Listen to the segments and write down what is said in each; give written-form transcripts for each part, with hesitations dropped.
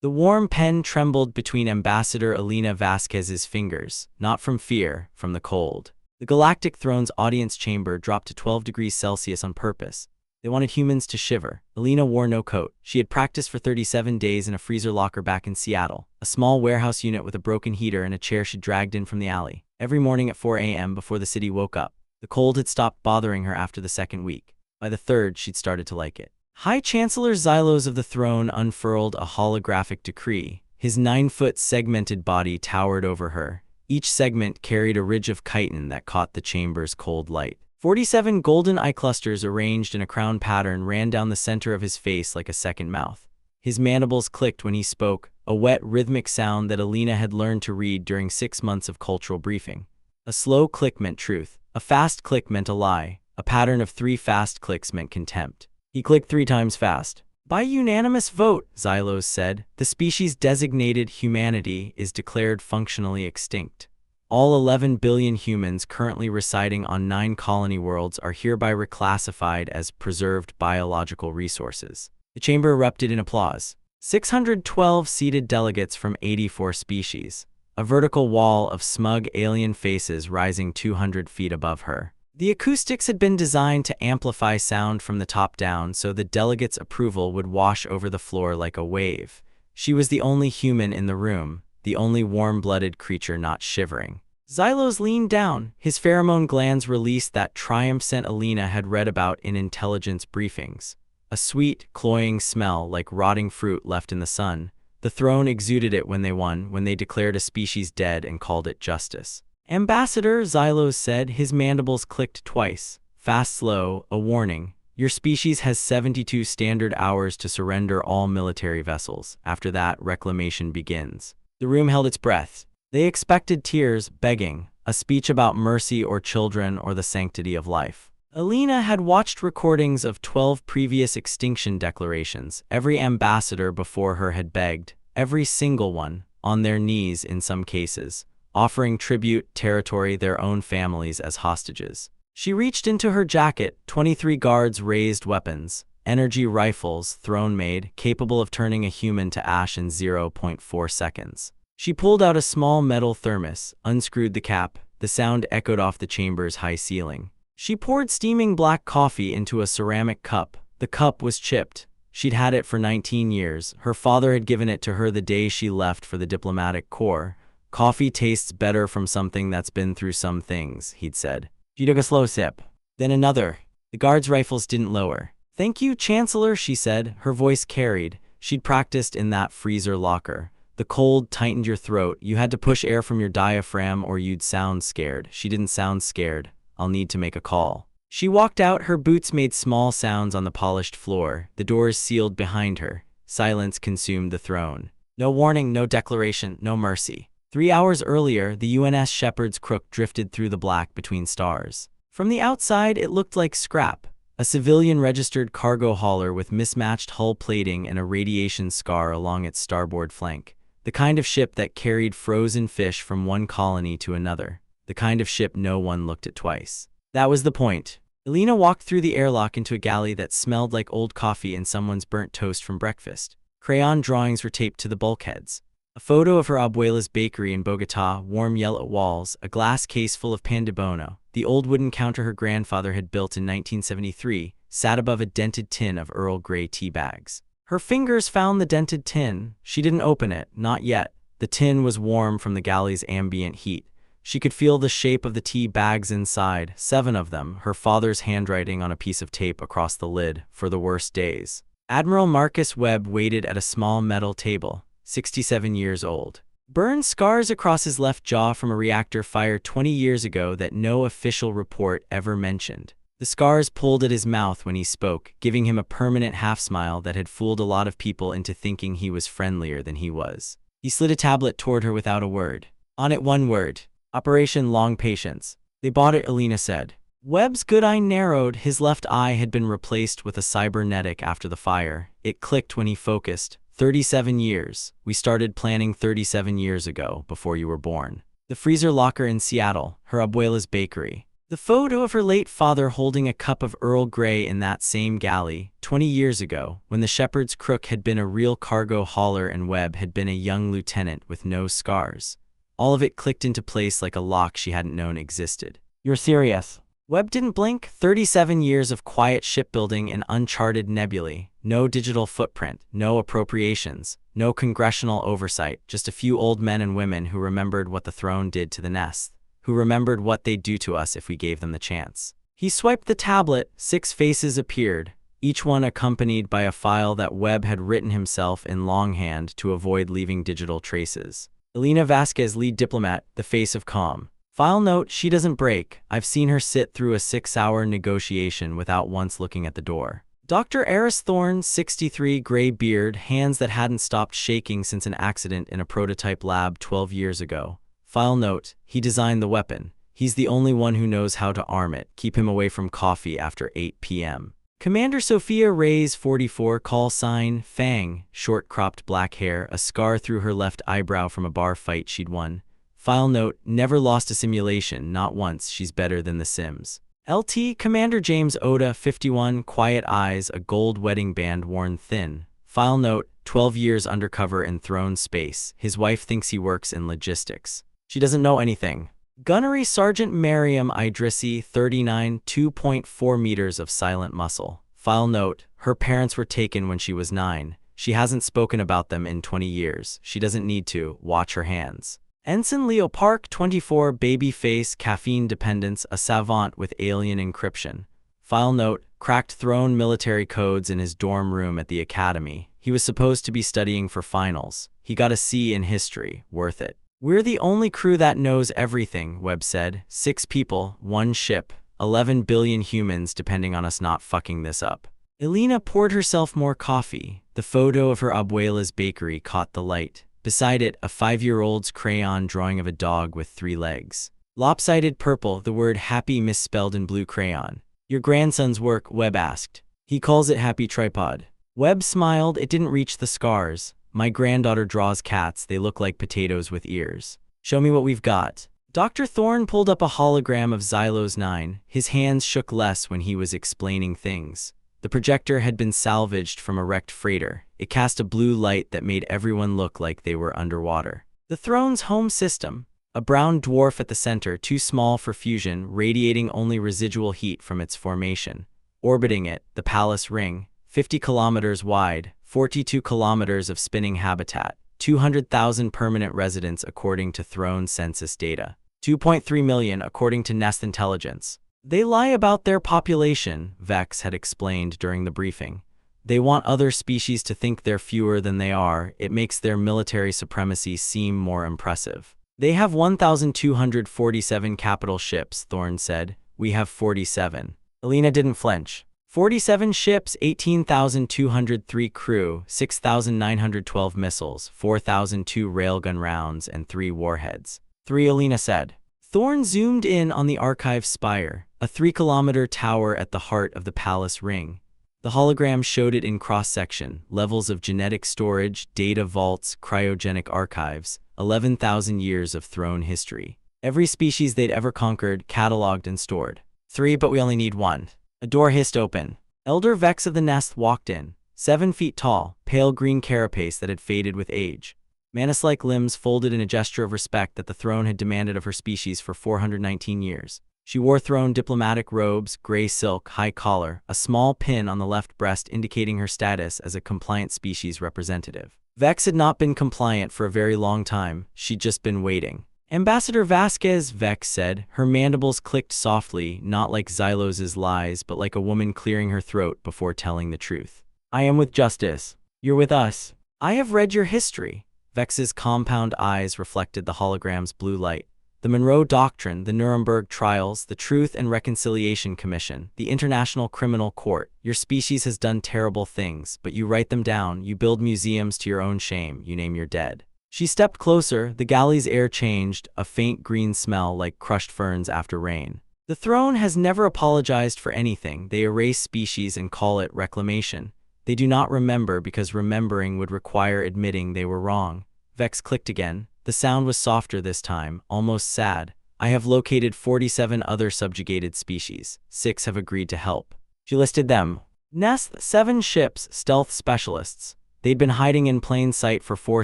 The warm pen trembled between Ambassador Elena Vasquez's fingers, not from fear, from the cold. The Galactic Throne's audience chamber dropped to 12 degrees Celsius on purpose. They wanted humans to shiver. Elena wore no coat. She had practiced for 37 days in a freezer locker back in Seattle, a small warehouse unit with a broken heater and a chair she'd dragged in from the alley. Every morning at 4 a.m. before the city woke up. The cold had stopped bothering her after the second week. By the third, she'd started to like it. High Chancellor Xylos of the throne unfurled a holographic decree. His 9-foot segmented body towered over her. Each segment carried a ridge of chitin that caught the chamber's cold light. 47 golden eye clusters arranged in a crown pattern ran down the center of his face like a second mouth. His mandibles clicked when he spoke, a wet, rhythmic sound that Elena had learned to read during 6 months of cultural briefing. A slow click meant truth. A fast click meant a lie. A pattern of 3 fast clicks meant contempt. He clicked 3 times fast. By unanimous vote, Xylos said, the species designated humanity is declared functionally extinct. All 11 billion humans currently residing on 9 colony worlds are hereby reclassified as preserved biological resources. The chamber erupted in applause. 612 seated delegates from 84 species. A vertical wall of smug alien faces rising 200 feet above her. The acoustics had been designed to amplify sound from the top down so the delegates' approval would wash over the floor like a wave. She was the only human in the room, the only warm-blooded creature not shivering. Xylos leaned down. His pheromone glands released that triumph scent Elena had read about in intelligence briefings. A sweet, cloying smell like rotting fruit left in the sun. The throne exuded it when they won, when they declared a species dead and called it justice. Ambassador, Xylos said, his mandibles clicked twice. Fast, slow, a warning. Your species has 72 standard hours to surrender all military vessels. After that, reclamation begins. The room held its breath. They expected tears, begging, a speech about mercy or children or the sanctity of life. Elena had watched recordings of 12 previous extinction declarations. Every ambassador before her had begged, every single one, on their knees in some cases, offering tribute, territory, their own families as hostages. She reached into her jacket. 23 guards raised weapons, energy rifles, throne-made, capable of turning a human to ash in 0.4 seconds. She pulled out a small metal thermos, unscrewed the cap. The sound echoed off the chamber's high ceiling. She poured steaming black coffee into a ceramic cup. The cup was chipped. She'd had it for 19 years. Her father had given it to her the day she left for the diplomatic corps. Coffee tastes better from something that's been through some things, he'd said. She took a slow sip. Then another. The guards' rifles didn't lower. Thank you, Chancellor, she said. Her voice carried. She'd practiced in that freezer locker. The cold tightened your throat. You had to push air from your diaphragm or you'd sound scared. She didn't sound scared. I'll need to make a call. She walked out. Her boots made small sounds on the polished floor. The doors sealed behind her. Silence consumed the throne. No warning, no declaration, no mercy. 3 hours earlier, the UNS Shepherd's Crook drifted through the black between stars. From the outside, it looked like scrap. A civilian-registered cargo hauler with mismatched hull plating and a radiation scar along its starboard flank. The kind of ship that carried frozen fish from one colony to another. The kind of ship no one looked at twice. That was the point. Elena walked through the airlock into a galley that smelled like old coffee and someone's burnt toast from breakfast. Crayon drawings were taped to the bulkheads. A photo of her abuela's bakery in Bogotá, warm yellow walls, a glass case full of pan de bono. The old wooden counter her grandfather had built in 1973 sat above a dented tin of Earl Grey tea bags. Her fingers found the dented tin. She didn't open it, not yet. The tin was warm from the galley's ambient heat. She could feel the shape of the tea bags inside, 7 of them, her father's handwriting on a piece of tape across the lid, for the worst days. Admiral Marcus Webb waited at a small metal table. 67 years old. Burn scars across his left jaw from a reactor fired 20 years ago that no official report ever mentioned. The scars pulled at his mouth when he spoke, giving him a permanent half-smile that had fooled a lot of people into thinking he was friendlier than he was. He slid a tablet toward her without a word. On it, one word. Operation Long Patience. They bought it, Elena said. Webb's good eye narrowed. His left eye had been replaced with a cybernetic after the fire. It clicked when he focused. 37 years. We started planning 37 years ago, before you were born. The freezer locker in Seattle, her abuela's bakery. The photo of her late father holding a cup of Earl Grey in that same galley, 20 years ago, when the shepherd's crook had been a real cargo hauler and Webb had been a young lieutenant with no scars. All of it clicked into place like a lock she hadn't known existed. You're serious? Webb didn't blink. 37 years of quiet shipbuilding in uncharted nebulae. No digital footprint, no appropriations, no congressional oversight, just a few old men and women who remembered what the throne did to the nest, who remembered what they'd do to us if we gave them the chance. He swiped the tablet. 6 faces appeared, each one accompanied by a file that Webb had written himself in longhand to avoid leaving digital traces. Elena Vasquez, lead diplomat, the face of calm. File note, she doesn't break. I've seen her sit through a 6-hour negotiation without once looking at the door. Dr. Eris Thorne, 63, gray beard, hands that hadn't stopped shaking since an accident in a prototype lab 12 years ago. File note, he designed the weapon. He's the only one who knows how to arm it. Keep him away from coffee after 8 p.m. Commander Sophia Reyes, 44, call sign, Fang, short-cropped black hair, a scar through her left eyebrow from a bar fight she'd won. File note, never lost a simulation, not once, she's better than the Sims. LT, Commander James Oda, 51, quiet eyes, a gold wedding band worn thin. File note, 12 years undercover in throne space. His wife thinks he works in logistics. She doesn't know anything. Gunnery Sergeant Mariam Idrissi, 39, 2.4 meters of silent muscle. File note, her parents were taken when she was 9. She hasn't spoken about them in 20 years. She doesn't need to. Watch her hands. Ensign Leo Park, 24, baby face, caffeine dependence, a savant with alien encryption. File note, cracked throne military codes in his dorm room at the academy. He was supposed to be studying for finals. He got a C in history. Worth it. We're the only crew that knows everything, Webb said. 6 people, 1 ship, 11 billion humans depending on us not fucking this up. Elena poured herself more coffee. The photo of her abuela's bakery caught the light. Beside it, a 5-year-old's crayon drawing of a dog with 3 legs. Lopsided purple, the word happy misspelled in blue crayon. Your grandson's work, Webb asked. He calls it happy tripod. Webb smiled. It didn't reach the scars. My granddaughter draws cats. They look like potatoes with ears. Show me what we've got. Dr. Thorne pulled up a hologram of Xylos 9. His hands shook less when he was explaining things. The projector had been salvaged from a wrecked freighter. It cast a blue light that made everyone look like they were underwater. The throne's home system, a brown dwarf at the center, too small for fusion, radiating only residual heat from its formation. Orbiting it, the palace ring, 50 kilometers wide, 42 kilometers of spinning habitat, 200,000 permanent residents according to throne census data, 2.3 million according to Nest intelligence. They lie about their population, Vex had explained during the briefing. They want other species to think they're fewer than they are. It makes their military supremacy seem more impressive. They have 1,247 capital ships, Thorne said. We have 47. Elena didn't flinch. 47 ships, 18,203 crew, 6,912 missiles, 4,002 railgun rounds, and 3 warheads. 3, Elena said. Thorne zoomed in on the archive spire, a 3-kilometer tower at the heart of the palace ring. The hologram showed it in cross-section, levels of genetic storage, data vaults, cryogenic archives, 11,000 years of throne history. Every species they'd ever conquered, cataloged and stored. 3, but we only need 1. A door hissed open. Elder Vex of the Nest walked in, 7 feet tall, pale green carapace that had faded with age. Manus-like limbs folded in a gesture of respect that the throne had demanded of her species for 419 years. She wore throne diplomatic robes, gray silk, high collar, a small pin on the left breast indicating her status as a compliant species representative. Vex had not been compliant for a very long time. She'd just been waiting. Ambassador Vasquez, Vex said. Her mandibles clicked softly, not like Xylos's lies, but like a woman clearing her throat before telling the truth. I am with justice. You're with us. I have read your history. Vex's compound eyes reflected the hologram's blue light. The Monroe Doctrine, the Nuremberg Trials, the Truth and Reconciliation Commission, the International Criminal Court. Your species has done terrible things, but you write them down, you build museums to your own shame, you name your dead. She stepped closer, the galley's air changed, a faint green smell like crushed ferns after rain. The throne has never apologized for anything. They erase species and call it reclamation. They do not remember because remembering would require admitting they were wrong. Vex clicked again. The sound was softer this time, almost sad. I have located 47 other subjugated species. 6 have agreed to help. She listed them. Nest, 7 ships, stealth specialists. They'd been hiding in plain sight for 4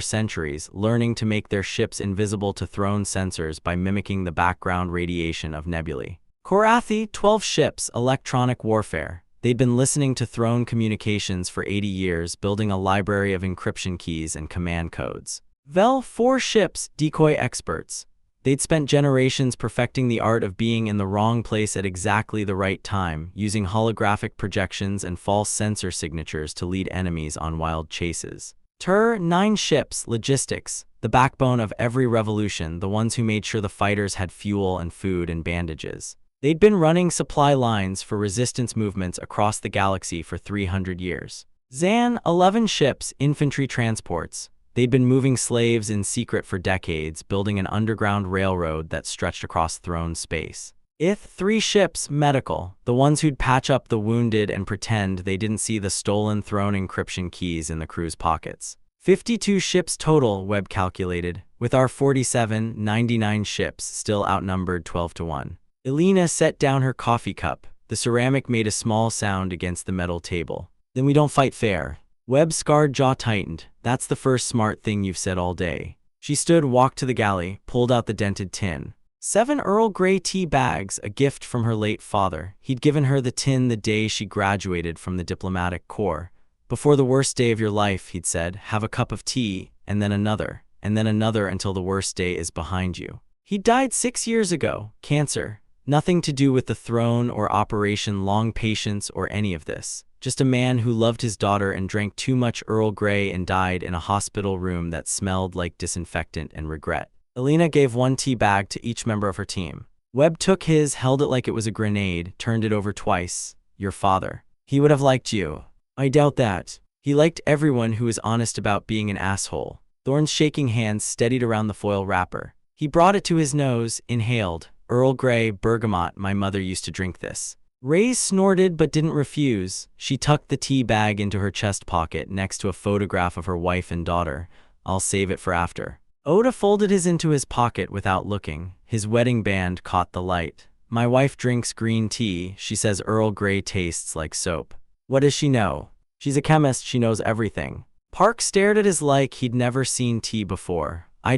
centuries, learning to make their ships invisible to throne sensors by mimicking the background radiation of nebulae. Korathi, 12 ships, electronic warfare. They'd been listening to throne communications for 80 years, building a library of encryption keys and command codes. Vel, 4 ships, decoy experts. They'd spent generations perfecting the art of being in the wrong place at exactly the right time, using holographic projections and false sensor signatures to lead enemies on wild chases. Tur, 9 ships, logistics, the backbone of every revolution, the ones who made sure the fighters had fuel and food and bandages. They'd been running supply lines for resistance movements across the galaxy for 300 years. Zan, 11 ships, infantry transports. They'd been moving slaves in secret for decades, building an underground railroad that stretched across throne space. Ith, 3 ships, medical, the ones who'd patch up the wounded and pretend they didn't see the stolen throne encryption keys in the crew's pockets. 52 ships total, Webb calculated, with our 47, 99 ships still outnumbered 12-1. Elena set down her coffee cup. The ceramic made a small sound against the metal table. Then we don't fight fair. Webb's scarred jaw tightened. That's the first smart thing you've said all day. She stood, walked to the galley, pulled out the dented tin. 7 Earl Grey tea bags, a gift from her late father. He'd given her the tin the day she graduated from the diplomatic corps. Before the worst day of your life, he'd said, have a cup of tea, and then another until the worst day is behind you. He died 6 years ago, cancer. Nothing to do with the throne or Operation Long Patience or any of this. Just a man who loved his daughter and drank too much Earl Grey and died in a hospital room that smelled like disinfectant and regret. Elena gave 1 tea bag to each member of her team. Webb took his, held it like it was a grenade, turned it over twice. Your father. He would have liked you. I doubt that. He liked everyone who was honest about being an asshole. Thorne's shaking hands steadied around the foil wrapper. He brought it to his nose, inhaled. Earl Grey, bergamot, my mother used to drink this. Reyes snorted but didn't refuse. She tucked the tea bag into her chest pocket next to a photograph of her wife and daughter. I'll save it for after. Oda folded his into his pocket without looking. His wedding band caught the light. My wife drinks green tea. She says Earl Grey tastes like soap. What does she know? She's a chemist. She knows everything. Park stared at his like he'd never seen tea before. I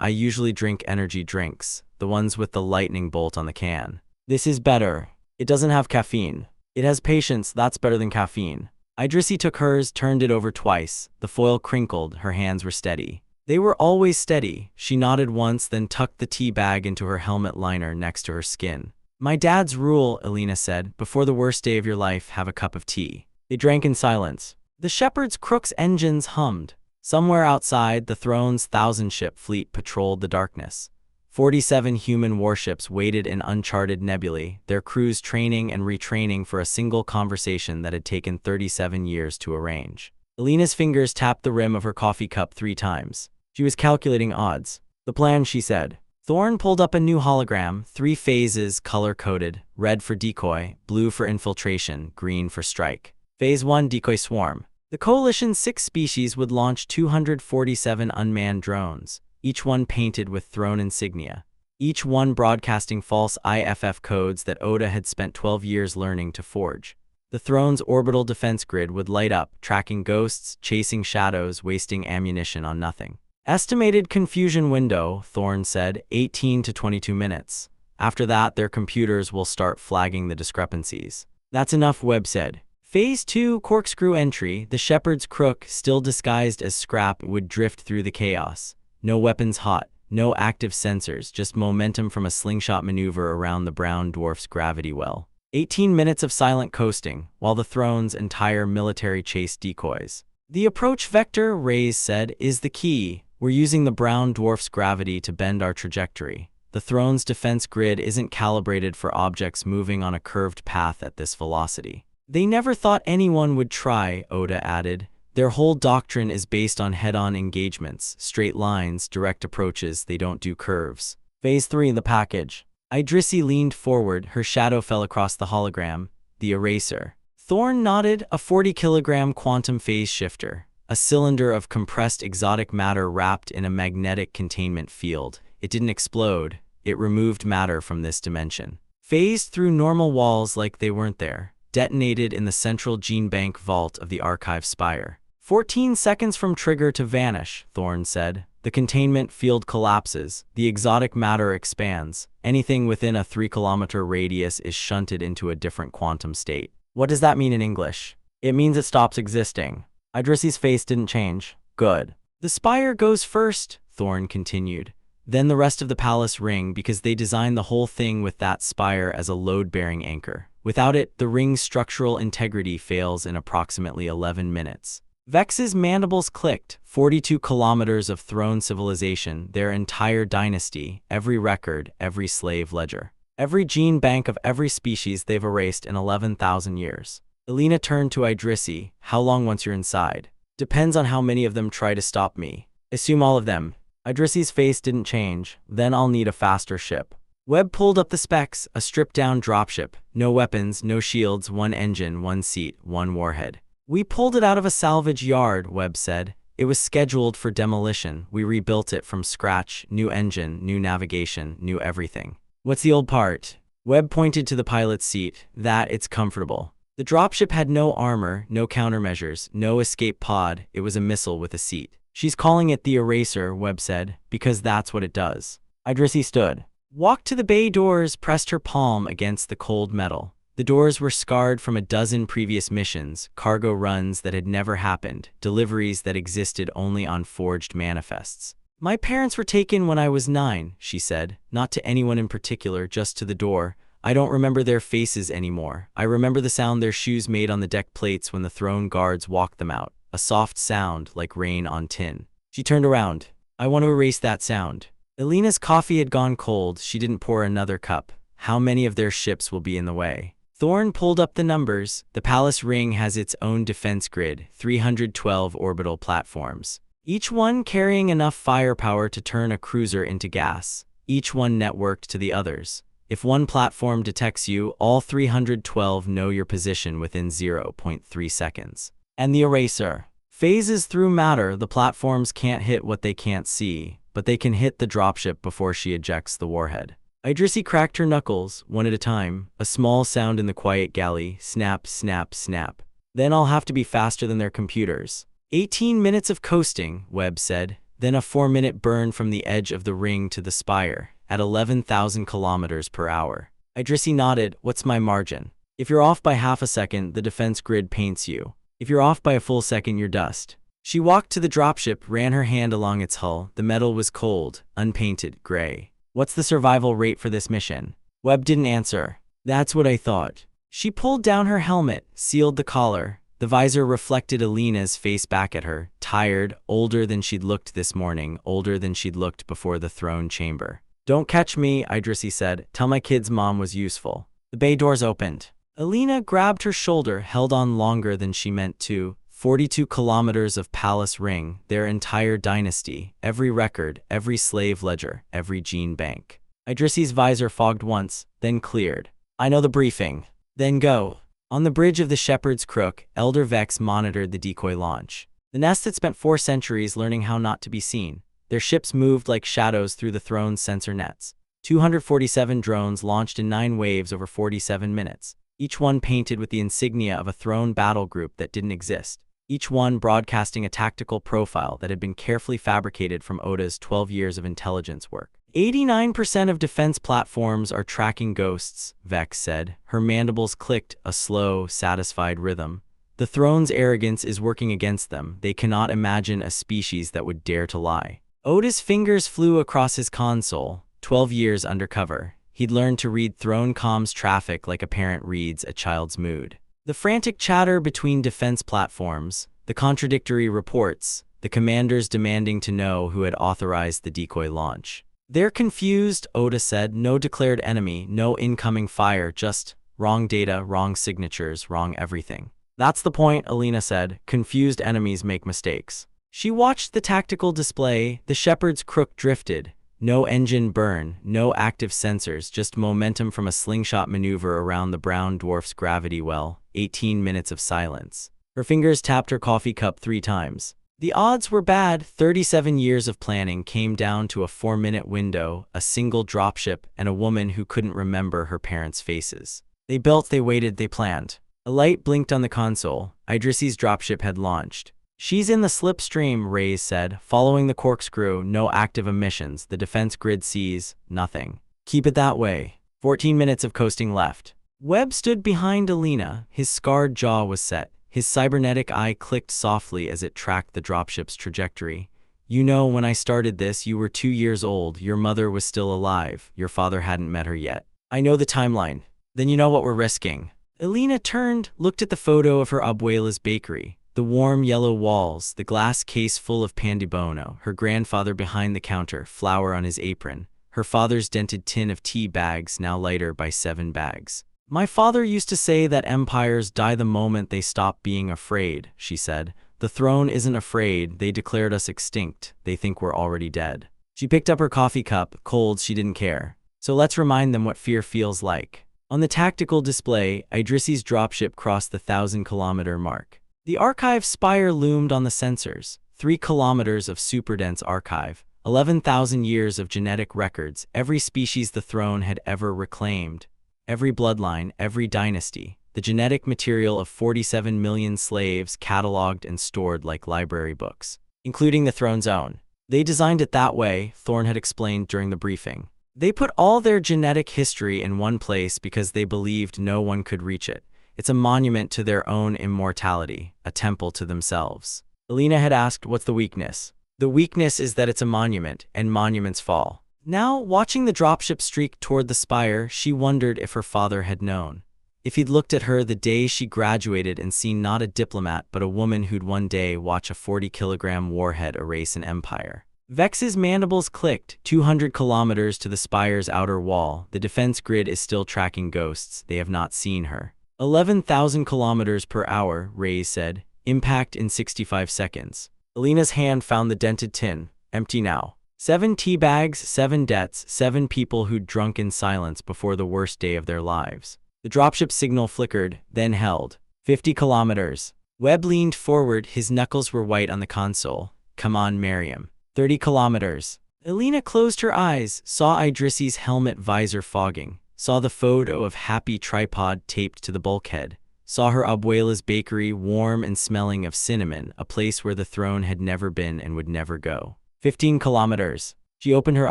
usually drink energy drinks. The ones with the lightning bolt on the can. This is better. It doesn't have caffeine. It has patience. That's better than caffeine. Idrissi took hers, turned it over twice. The foil crinkled. Her hands were steady. They were always steady. She nodded once, then tucked the tea bag into her helmet liner next to her skin. My dad's rule, Elena said, before the worst day of your life, have a cup of tea. They drank in silence. The Shepherd's Crook's engines hummed. Somewhere outside, the throne's 1,000-ship fleet patrolled the darkness. 47 human warships waited in uncharted nebulae, their crews training and retraining for a single conversation that had taken 37 years to arrange. Elena's fingers tapped the rim of her coffee cup 3 times. She was calculating odds. The plan, she said. Thorne pulled up a new hologram, 3 phases, color-coded, red for decoy, blue for infiltration, green for strike. Phase 1, decoy swarm. The Coalition's 6 species would launch 247 unmanned drones, each one painted with throne insignia, each one broadcasting false IFF codes that Oda had spent 12 years learning to forge. The throne's orbital defense grid would light up, tracking ghosts, chasing shadows, wasting ammunition on nothing. Estimated confusion window, Thorne said, 18 to 22 minutes. After that, their computers will start flagging the discrepancies. That's enough, Webb said. Phase 2, corkscrew entry. The Shepherd's Crook, still disguised as scrap, would drift through the chaos. No weapons hot, no active sensors, just momentum from a slingshot maneuver around the brown dwarf's gravity well. 18 minutes of silent coasting, while the throne's entire military chased decoys. The approach vector, Reyes said, is the key. We're using the brown dwarf's gravity to bend our trajectory. The throne's defense grid isn't calibrated for objects moving on a curved path at this velocity. They never thought anyone would try, Oda added. Their whole doctrine is based on head-on engagements, straight lines, direct approaches. They don't do curves. Phase 3, the package. Idrissi leaned forward. Her shadow fell across the hologram. The eraser. Thorne nodded. A 40-kilogram quantum phase shifter. A cylinder of compressed exotic matter wrapped in a magnetic containment field. It didn't explode. It removed matter from this dimension. Phased through normal walls like they weren't there. Detonated in the central gene bank vault of the archive spire. 14 seconds from trigger to vanish, Thorne said. The containment field collapses. The exotic matter expands. Anything within a 3-kilometer radius is shunted into a different quantum state. What does that mean in English? It means it stops existing. Idrissi's face didn't change. Good. The spire goes first, Thorne continued. Then the rest of the palace ring, because they designed the whole thing with that spire as a load-bearing anchor. Without it, the ring's structural integrity fails in approximately 11 minutes. Vex's mandibles clicked. 42 kilometers of throne civilization, their entire dynasty, every record, every slave ledger. Every gene bank of every species they've erased in 11,000 years. Alina turned to Idrissi. How long once you're inside? Depends on how many of them try to stop me. Assume all of them. Idrissi's face didn't change. Then I'll need a faster ship. Webb pulled up the specs, a stripped-down dropship. No weapons, no shields, 1 engine, 1 seat, 1 warhead. We pulled it out of a salvage yard, Webb said. It was scheduled for demolition. We rebuilt it from scratch. New engine, new navigation, new everything. What's the old part? Webb pointed to the pilot's seat. That it's comfortable. The dropship had no armor, no countermeasures, no escape pod. It was a missile with a seat. She's calling it the Eraser, Webb said, because that's what it does. Idrissi stood. Walked to the bay doors, pressed her palm against the cold metal. The doors were scarred from a dozen previous missions, cargo runs that had never happened, deliveries that existed only on forged manifests. My parents were taken when I was 9, she said, not to anyone in particular, just to the door. I don't remember their faces anymore. I remember the sound their shoes made on the deck plates when the throne guards walked them out, a soft sound like rain on tin. She turned around. I want to erase that sound. Alina's coffee had gone cold. She didn't pour another cup. How many of their ships will be in the way? Thorne pulled up the numbers. The palace ring has its own defense grid, 312 orbital platforms. Each one carrying enough firepower to turn a cruiser into gas. Each one networked to the others. If one platform detects you, all 312 know your position within 0.3 seconds. And the Eraser phases through matter. The platforms can't hit what they can't see, but they can hit the dropship before she ejects the warhead. Idrissi cracked her knuckles, one at a time, a small sound in the quiet galley, snap, snap, snap. Then I'll have to be faster than their computers. 18 minutes of coasting, Webb said, then a 4-minute burn from the edge of the ring to the spire, at 11,000 kilometers per hour. Idrissi nodded. What's my margin? If you're off by half a second, the defense grid paints you. If you're off by a full second, you're dust. She walked to the dropship, ran her hand along its hull. The metal was cold, unpainted, gray. What's the survival rate for this mission? Webb didn't answer. That's what I thought. She pulled down her helmet, sealed the collar. The visor reflected Alina's face back at her, tired, older than she'd looked this morning, older than she'd looked before the throne chamber. Don't catch me, Idrissi said. Tell my kids mom was useful. The bay doors opened. Alina grabbed her shoulder, held on longer than she meant to. 42 kilometers of palace ring, their entire dynasty, every record, every slave ledger, every gene bank. Idrissi's visor fogged once, then cleared. I know the briefing. Then go. On the bridge of the Shepherd's Crook, Elder Vex monitored the decoy launch. The nest had spent 4 centuries learning how not to be seen. Their ships moved like shadows through the throne's sensor nets. 247 drones launched in 9 waves over 47 minutes, each one painted with the insignia of a throne battle group that didn't exist. Each one broadcasting a tactical profile that had been carefully fabricated from Oda's 12 years of intelligence work. 89% of defense platforms are tracking ghosts, Vex said. Her mandibles clicked, a slow, satisfied rhythm. The throne's arrogance is working against them. They cannot imagine a species that would dare to lie. Oda's fingers flew across his console. 12 years undercover. He'd learned to read throne comms traffic like a parent reads a child's mood. The frantic chatter between defense platforms, the contradictory reports, the commanders demanding to know who had authorized the decoy launch. They're confused, Oda said. No declared enemy, no incoming fire, just wrong data, wrong signatures, wrong everything. That's the point, Alina said. Confused enemies make mistakes. She watched the tactical display. The Shepherd's Crook drifted. No engine burn, no active sensors, just momentum from a slingshot maneuver around the brown dwarf's gravity well. 18 minutes of silence. Her fingers tapped her coffee cup 3 times. The odds were bad. 37 years of planning came down to a 4-minute window, a single dropship, and a woman who couldn't remember her parents' faces. They built, they waited, they planned. A light blinked on the console. Idrisi's dropship had launched. "She's in the slipstream," Reyes said, following the corkscrew. "No active emissions. The defense grid sees nothing. Keep it that way." 14 minutes of coasting left. Webb stood behind Alina. His scarred jaw was set. His cybernetic eye clicked softly as it tracked the dropship's trajectory. "You know, when I started this, you were 2 years old. Your mother was still alive. Your father hadn't met her yet. I know the timeline." "Then you know what we're risking." Alina turned, looked at the photo of her abuela's bakery. The warm yellow walls, the glass case full of pan de bono, her grandfather behind the counter, flour on his apron, her father's dented tin of tea bags now lighter by 7 bags. "My father used to say that empires die the moment they stop being afraid," she said. "The throne isn't afraid. They declared us extinct. They think we're already dead." She picked up her coffee cup, cold, she didn't care. "So let's remind them what fear feels like." On the tactical display, Idrisi's dropship crossed the 1,000-kilometer mark. The archive spire loomed on the sensors. 3 kilometers of superdense archive, 11,000 years of genetic records, every species the throne had ever reclaimed, every bloodline, every dynasty, the genetic material of 47 million slaves cataloged and stored like library books, including the throne's own. "They designed it that way," Thorne had explained during the briefing. "They put all their genetic history in one place because they believed no one could reach it. It's a monument to their own immortality, a temple to themselves." Alina had asked, "What's the weakness?" "The weakness is that it's a monument, and monuments fall." Now, watching the dropship streak toward the spire, she wondered if her father had known. If he'd looked at her the day she graduated and seen not a diplomat but a woman who'd one day watch a 40-kilogram warhead erase an empire. Vex's mandibles clicked. 200 kilometers to the spire's outer wall. The defense grid is still tracking ghosts. They have not seen her. 11,000 kilometers per hour, Reyes said. Impact in 65 seconds. Alina's hand found the dented tin. Empty now. 7 tea bags, 7 debts, 7 people who'd drunk in silence before the worst day of their lives. The dropship signal flickered, then held. 50 kilometers. Webb leaned forward. His knuckles were white on the console. "Come on, Miriam." 30 kilometers. Alina closed her eyes, saw Idrisi's helmet visor fogging, saw the photo of Happy tripod taped to the bulkhead, saw her abuela's bakery warm and smelling of cinnamon, a place where the throne had never been and would never go. 15 kilometers. She opened her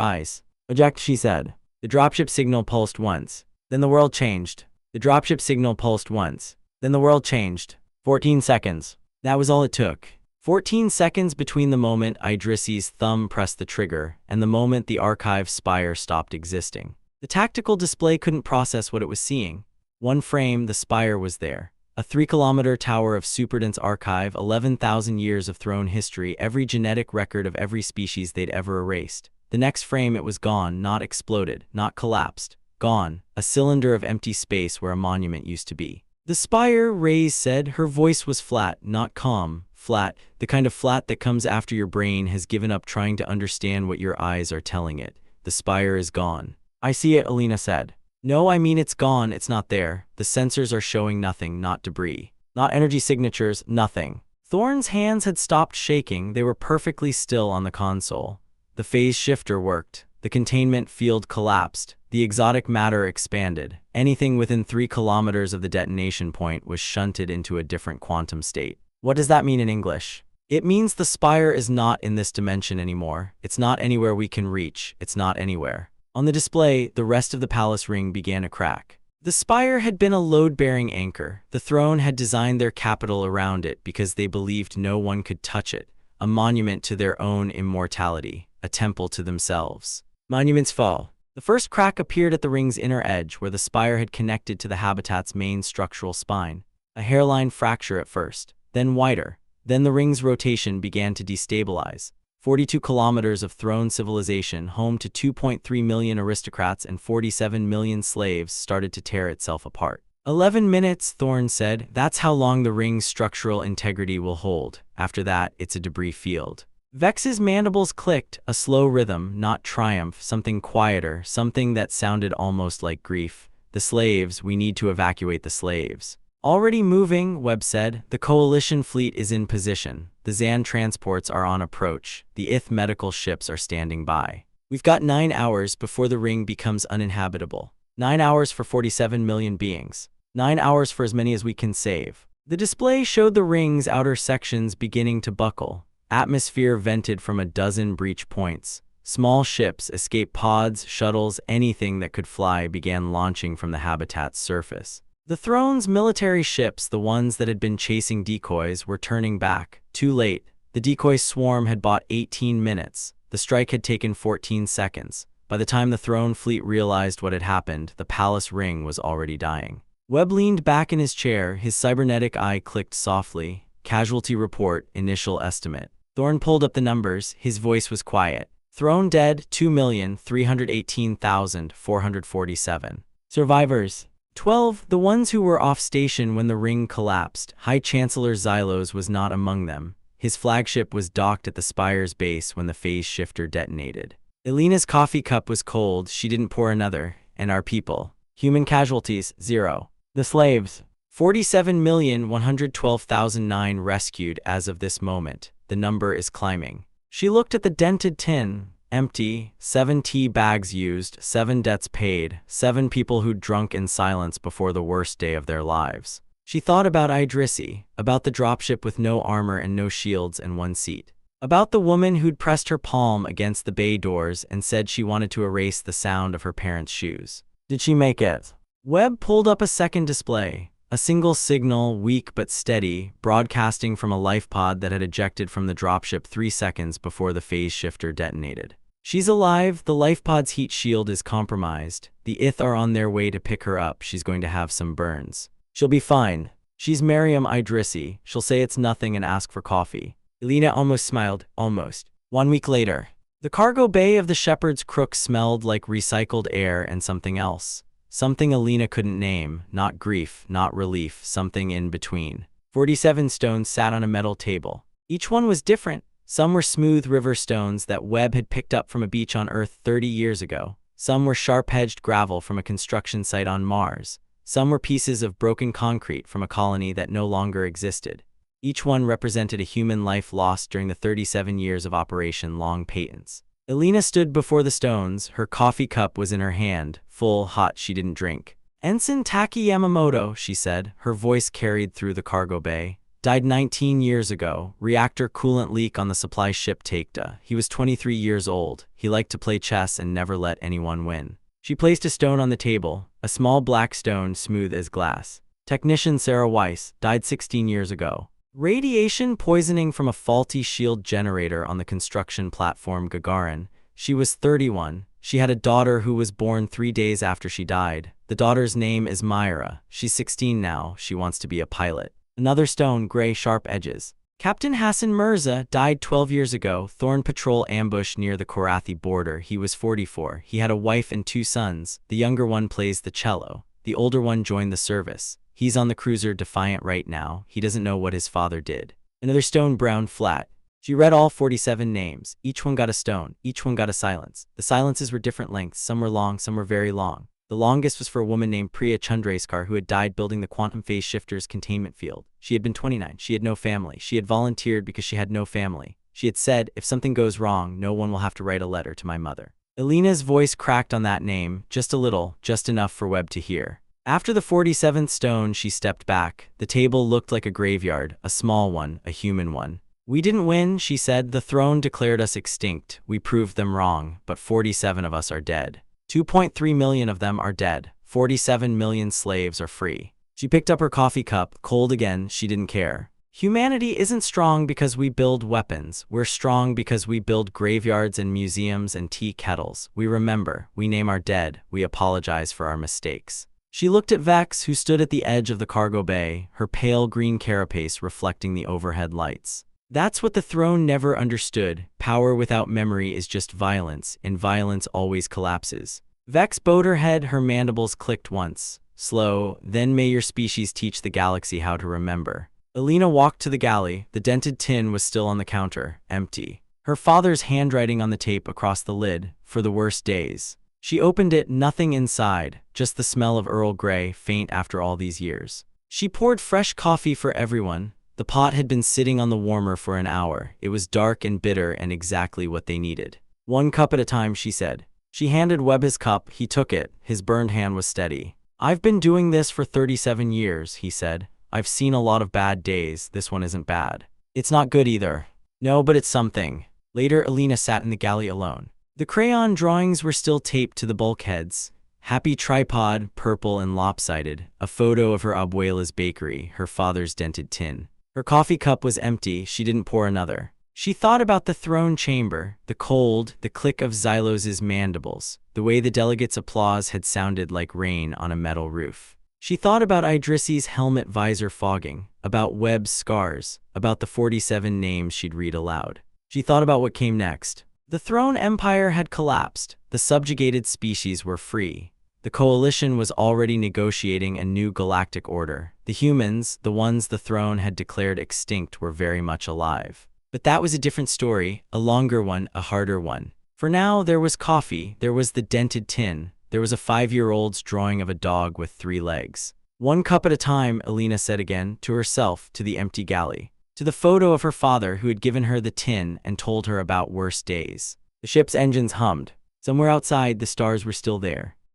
eyes. "Eject," she said. The dropship signal pulsed once. Then the world changed. The dropship signal pulsed once. Then the world changed. 14 seconds. That was all it took. 14 seconds between the moment Idrisi's thumb pressed the trigger and the moment the archive spire stopped existing. The tactical display couldn't process what it was seeing. One frame, the spire was there. A 3-kilometer tower of superdense archive, 11,000 years of throne history, every genetic record of every species they'd ever erased. The next frame it was gone, not exploded, not collapsed. Gone. A cylinder of empty space where a monument used to be. "The spire," Reyes said. Her voice was flat, not calm. Flat, the kind of flat that comes after your brain has given up trying to understand what your eyes are telling it. "The spire is gone." "I see it," Alina said. "No, I mean it's gone, it's not there. The sensors are showing nothing, not debris. Not energy signatures, nothing." Thorne's hands had stopped shaking, they were perfectly still on the console. The phase shifter worked. The containment field collapsed. The exotic matter expanded. Anything within 3 kilometers of the detonation point was shunted into a different quantum state. What does that mean in English? It means the spire is not in this dimension anymore. It's not anywhere we can reach. It's not anywhere. On the display, the rest of the palace ring began to crack. The spire had been a load-bearing anchor. The throne had designed their capital around it because they believed no one could touch it. A monument to their own immortality. A temple to themselves. Monuments fall. The first crack appeared at the ring's inner edge where the spire had connected to the habitat's main structural spine. A hairline fracture at first, then wider. Then the ring's rotation began to destabilize. 42 kilometers of throne civilization, home to 2.3 million aristocrats and 47 million slaves, started to tear itself apart. 11 minutes, Thorne said. That's how long the ring's structural integrity will hold. After that, it's a debris field. Vex's mandibles clicked, a slow rhythm, not triumph, something quieter, something that sounded almost like grief. "The slaves, we need to evacuate the slaves." "Already moving," Webb said. "The coalition fleet is in position. The Zan transports are on approach. The Ith medical ships are standing by. We've got 9 hours before the ring becomes uninhabitable. 9 hours for 47 million beings. 9 hours for as many as we can save. The display showed the ring's outer sections beginning to buckle. Atmosphere vented from a dozen breach points. Small ships, escape pods, shuttles, anything that could fly began launching from the habitat's surface. The throne's military ships, the ones that had been chasing decoys, were turning back. Too late. The decoy swarm had bought 18 minutes. The strike had taken 14 seconds. By the time the throne fleet realized what had happened, the palace ring was already dying. Webb leaned back in his chair, his cybernetic eye clicked softly. Casualty report, initial estimate. Thorne pulled up the numbers, his voice was quiet. Throne dead, 2,318,447. Survivors, 12, the ones who were off station when the ring collapsed. High Chancellor Xylos was not among them. His flagship was docked at the Spire's base when the phase shifter detonated. Elena's coffee cup was cold, she didn't pour another. And our people. Human casualties, 0. The slaves, 47,112,009 rescued as of this moment. The number is climbing. She looked at the dented tin. Empty. 7 tea bags used, 7 debts paid, 7 people who'd drunk in silence before the worst day of their lives. She thought about Idrissi, about the dropship with no armor and no shields and 1 seat. About the woman who'd pressed her palm against the bay doors and said she wanted to erase the sound of her parents' shoes. Did she make it? Webb pulled up a second display. A single signal, weak but steady, broadcasting from a life pod that had ejected from the dropship 3 seconds before the phase shifter detonated. She's alive, the life pod's heat shield is compromised. The Ith are on their way to pick her up, she's going to have some burns. She'll be fine. She's Mariam Idrissi, she'll say it's nothing and ask for coffee. Elena almost smiled, almost. 1 week later. The cargo bay of the Shepherd's Crook smelled like recycled air and something else. Something Elena couldn't name, not grief, not relief, something in between. 47 stones sat on a metal table. Each one was different. Some were smooth river stones that Webb had picked up from a beach on Earth 30 years ago. Some were sharp-edged gravel from a construction site on Mars. Some were pieces of broken concrete from a colony that no longer existed. Each one represented a human life lost during the 37 years of Operation Long Patents. Elena stood before the stones, her coffee cup was in her hand, full, hot, she didn't drink. Ensign Taki Yamamoto, she said, her voice carried through the cargo bay. Died 19 years ago, reactor coolant leak on the supply ship Taikta. He was 23 years old, he liked to play chess and never let anyone win. She placed a stone on the table, a small black stone smooth as glass. Technician Sarah Weiss, died 16 years ago. Radiation poisoning from a faulty shield generator on the construction platform Gagarin. She was 31. She had a daughter who was born 3 days after she died. The daughter's name is Myra. She's 16 now. She wants to be a pilot. Another stone, gray, sharp edges. Captain Hassan Mirza died 12 years ago. Thorn patrol ambush near the Korathi border. He was 44. He had a wife and 2 sons. The younger one plays the cello. The older one joined the service. He's on the cruiser Defiant right now. He doesn't know what his father did. Another stone, brown, flat. She read all 47 names. Each one got a stone. Each one got a silence. The silences were different lengths. Some were long, some were very long. The longest was for a woman named Priya Chandrasekar who had died building the quantum phase shifter's containment field. She had been 29. She had no family. She had volunteered because she had no family. She had said, if something goes wrong, no one will have to write a letter to my mother. Elena's voice cracked on that name, just a little, just enough for Webb to hear. After the 47th stone, she stepped back. The table looked like a graveyard, a small one, a human one. We didn't win, she said. The throne declared us extinct. We proved them wrong, but 47 of us are dead. 2.3 million of them are dead. 47 million slaves are free. She picked up her coffee cup, cold again, she didn't care. Humanity isn't strong because we build weapons. We're strong because we build graveyards and museums and tea kettles. We remember, we name our dead, we apologize for our mistakes. She looked at Vex, who stood at the edge of the cargo bay, her pale green carapace reflecting the overhead lights. That's what the throne never understood. Power without memory is just violence, and violence always collapses. Vex bowed her head, her mandibles clicked once. Slow, then may your species teach the galaxy how to remember. Elena walked to the galley. The dented tin was still on the counter, empty. Her father's handwriting on the tape across the lid, for the worst days. She opened it, nothing inside, just the smell of Earl Grey, faint after all these years. She poured fresh coffee for everyone. The pot had been sitting on the warmer for an hour. It was dark and bitter and exactly what they needed. "One cup at a time," she said. She handed Webb his cup. He took it. His burned hand was steady. "I've been doing this for 37 years, he said. "I've seen a lot of bad days. This one isn't bad. It's not good either." "No, but it's something." Later, Alina sat in the galley alone. The crayon drawings were still taped to the bulkheads. Happy tripod, purple and lopsided, a photo of her abuela's bakery, her father's dented tin. Her coffee cup was empty. She didn't pour another. She thought about the throne chamber, the cold, the click of Xylos's mandibles, the way the delegates' applause had sounded like rain on a metal roof. She thought about Idrissi's helmet visor fogging, about Webb's scars, about the 47 names she'd read aloud. She thought about what came next. The throne empire had collapsed. The subjugated species were free. The coalition was already negotiating a new galactic order. The humans, the ones the throne had declared extinct, were very much alive. But that was a different story, a longer one, a harder one. For now, there was coffee, there was the dented tin, there was a 5-year-old's drawing of a dog with 3 legs. "One cup at a time," Alina said again, to herself, to the empty galley, to the photo of her father who had given her the tin and told her about worse days. The ship's engines hummed. Somewhere outside, the stars were still there.